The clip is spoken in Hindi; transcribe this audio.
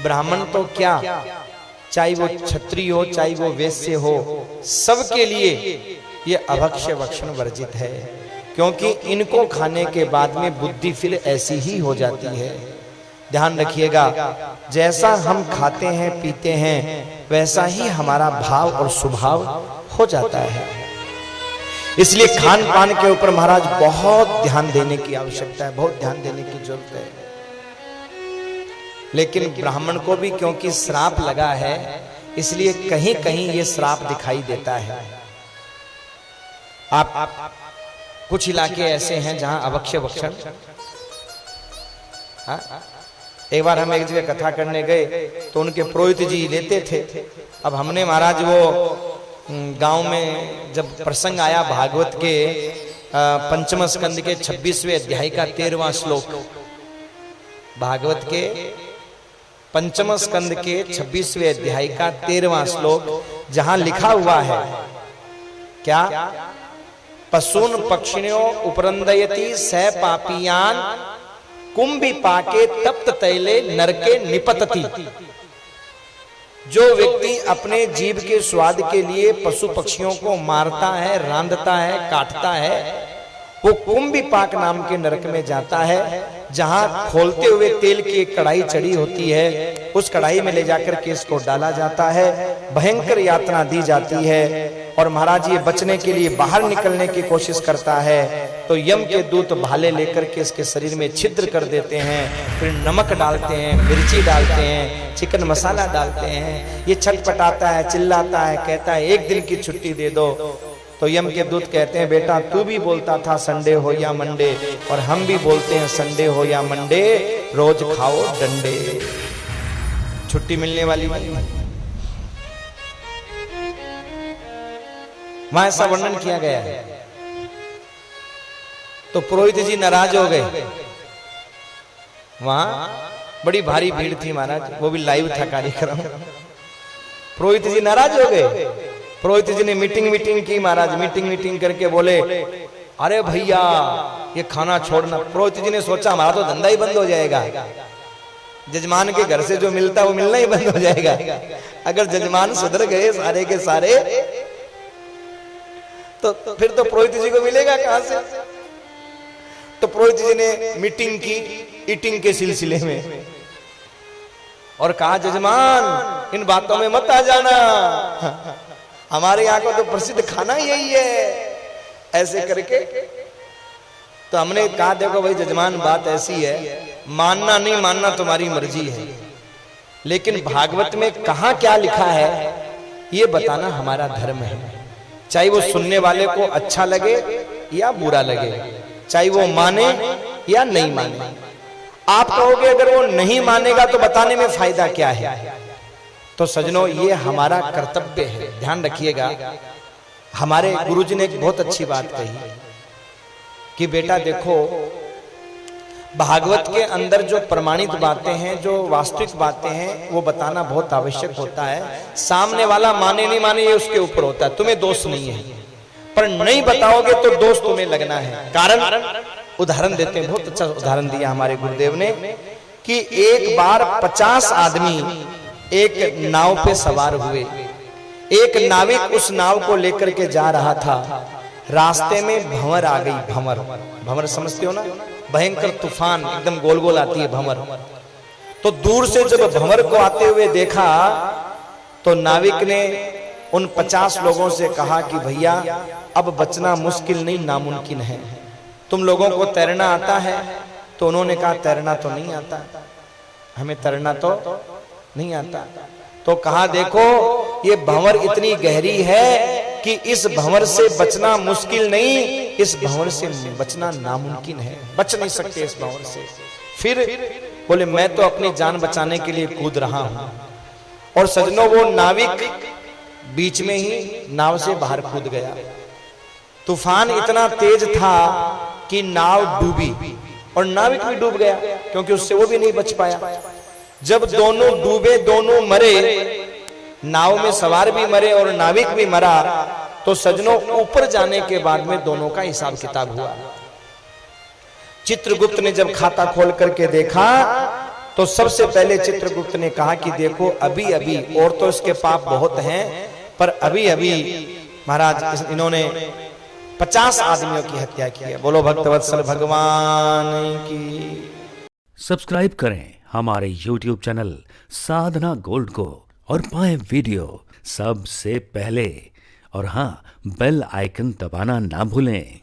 ब्राह्मण तो क्या, चाहे वो क्षत्रिय हो चाहे वो वैश्य हो, सबके लिए ये अभक्ष्य भक्षण वर्जित है, क्योंकि इनको खाने के बाद में बुद्धि फिर ऐसी ही हो जाती है। ध्यान रखिएगा, जैसा हम खाते हैं पीते हैं वैसा ही हमारा भाव और स्वभाव हो जाता है। इसलिए खान पान के ऊपर महाराज बहुत ध्यान देने की आवश्यकता है, बहुत ध्यान देने की जरूरत है। लेकिन ब्राह्मण को भी क्योंकि श्राप लगा है, इसलिए कहीं कहीं ये श्राप दिखाई देता है। आप कुछ इलाके ऐसे हैं जहां अभक्ष्य भक्षण, एक बार हम एक जगह कथा करने गए तो उनके पुरोहित जी लेते थे। अब हमने महाराज वो गांव में जब प्रसंग आया भागवत के पंचम स्कंद के 26वें अध्याय का 13वां श्लोक, भागवत के पंचम स्कंद के 26वें अध्याय का 13वां श्लोक, जहां लिखा हुआ है क्या, पशून पक्षिण्यो उपरंदयति स पापियान कुंभी पाके तप्त तैले नरके निपतति। जो व्यक्ति अपने जीव के स्वाद के लिए पशु पक्षियों को मारता है, रांधता है, काटता है, वो कुंभी पाक नाम के नरक में जाता है, जहां खोलते हुए तेल की एक कढ़ाई चढ़ी होती है, उस कढ़ाई में ले जाकर के इसको डाला जाता है, भयंकर यातना दी जाती है। और महाराज ये बचने के लिए बाहर निकलने की कोशिश करता है तो यम के दूत भाले लेकर के इसके शरीर में छिद्र कर देते हैं, फिर नमक डालते हैं, मिर्ची डालते हैं, चिकन मसाला डालते हैं। ये छटपटाता है, चिल्लाता है, कहता है एक दिन की छुट्टी दे दो। तो यम के दूत कहते हैं बेटा तू भी बोलता था संडे हो या मंडे, और हम भी बोलते हैं संडे हो या मंडे, रोज खाओ डंडे, छुट्टी मिलने वाली नहीं। वहां ऐसा वर्णन किया गया है। तो पुरोहित जी नाराज हो गए। वहां बड़ी भारी भीड़ थी महाराज, वो भी लाइव था कार्यक्रम। पुरोहित जी नाराज हो गए। पुरोहित जी ने मीटिंग की महाराज, मीटिंग करके बोले अरे भैया ये खाना छोड़ना। पुरोहित जी ने सोचा हमारा तो धंधा ही बंद हो जाएगा, जजमान के घर से जो मिलता वो मिलना ही बंद हो जाएगा। अगर जजमान सुधर गए सारे के सारे तो फिर तो पुरोहित जी को मिलेगा कहां से। तो पुरोहित जी ने मीटिंग की ईटिंग के सिलसिले में और कहा जजमान इन बातों में मत आ जाना, हमारे यहाँ को तो प्रसिद्ध खाना यही है, ऐसे करके। तो हमने कहा देखो भाई जजमान बात ऐसी है, मानना नहीं मानना तुम्हारी मर्जी है, लेकिन भागवत में कहाँ क्या लिखा है ये बताना हमारा धर्म है। चाहे वो सुनने वाले को अच्छा लगे या बुरा लगे, चाहे वो माने या नहीं माने। आप कहोगे अगर वो नहीं मानेगा तो बताने में फायदा क्या है। तो सजनों ये हमारा कर्तव्य है, ध्यान रखिएगा। हमारे गुरुजी ने एक बहुत अच्छी बात कही कि बेटा देखो भागवत के अंदर जो प्रमाणित बातें हैं, जो वास्तविक बातें हैं, वो बताना बहुत आवश्यक होता है। सामने वाला माने नहीं माने ये उसके ऊपर होता है, तुम्हें दोष नहीं है, पर नहीं बताओगे तो दोष तुम्हें लगना है। कारण उदाहरण देते हैं, बहुत अच्छा उदाहरण दिया हमारे गुरुदेव ने कि एक बार 50 आदमी एक नाव पे सवार हुए। एक नाविक उस नाव को लेकर के जा रहा था, रास्ते में भंवर आ गई। भंवर समझते हो ना, भयंकर तूफान, एकदम गोल गोल आती है भंवर। तो दूर से जब भंवर को आते हुए देखा तो नाविक ने उन 50 लोगों से कहा कि भैया अब बचना मुश्किल नहीं नामुमकिन है, तुम लोगों को तैरना आता है। तो उन्होंने कहा तैरना तो नहीं आता, हमें तैरना तो नहीं आता। तो कहा देखो ये भंवर इतनी गहरी है कि इस भंवर से बचना मुश्किल नहीं, इस भंवर से बचना नामुमकिन है, बच नहीं सकते इस भंवर से। फिर बोले मैं तो अपनी जान बचाने के लिए कूद रहा हूं। और सजनों वो नाविक बीच में ही नाव से बाहर कूद गया। तूफान इतना तेज था कि नाव डूबी और नाविक भी डूब गया, क्योंकि उससे वो भी नहीं बच पाया। जब दोनों डूबे, दोनों मरे, नाव में सवार भी मरे और नाविक भी मरा, तो सजनों ऊपर जाने के बाद में दोनों का हिसाब किताब हुआ। चित्रगुप्त ने जब खाता खोल करके देखा तो सबसे पहले चित्रगुप्त ने कहा कि देखो अभी अभी, और तो इसके पाप बहुत हैं, पर अभी अभी महाराज इन्होंने 50 आदमियों की हत्या की है। बोलो भक्तवत्सल भगवान की। सब्सक्राइब करें हमारे YouTube चैनल साधना गोल्ड को और पाएं वीडियो सबसे पहले। और हाँ, बेल आइकन दबाना ना भूलें।